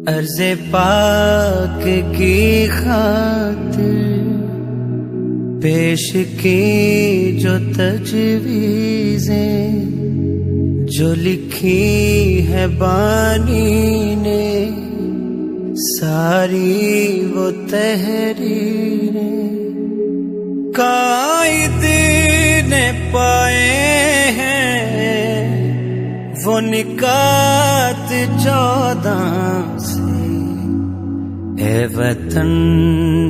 عرض پاک کی خاطر پیش کی جو تجویزیں جو لکھی ہے بانی نے ساری وہ تحریریں قائد نے پائے ہیں وہ نکات 14 سے اے وطن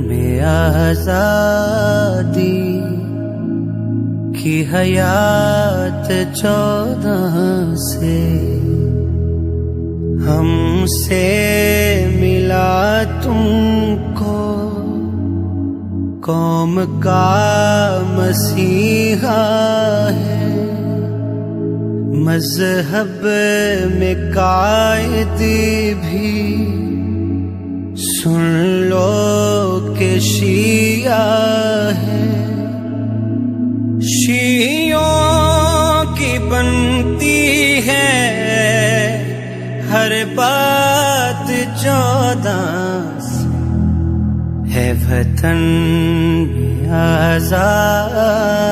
میں آزادی کی حیات 14 سے ہم سے ملا تم کو قوم کا مسیحا ہے مذہب میں قائد بھی سن لو کہ شیعہ ہے شیعوں کی بنتی ہے ہر بات 14 سے ہے وطن میں آزادی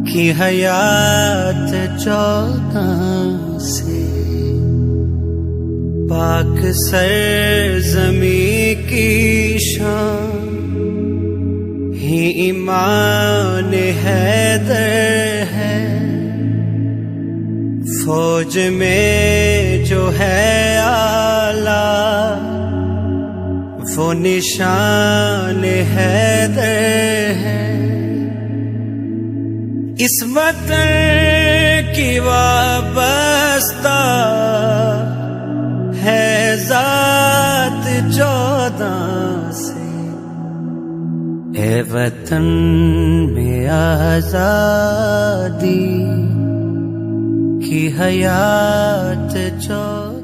کی حیات 14 سے پاک سرزمین کی شان ہی ایمان حیدر ہے فوج میں جو ہے آلہ وہ نشان حیدر ہے اس وطن کی وابستہ ہے ذات 14 سے اے وطن میں آزادی کی حیات 14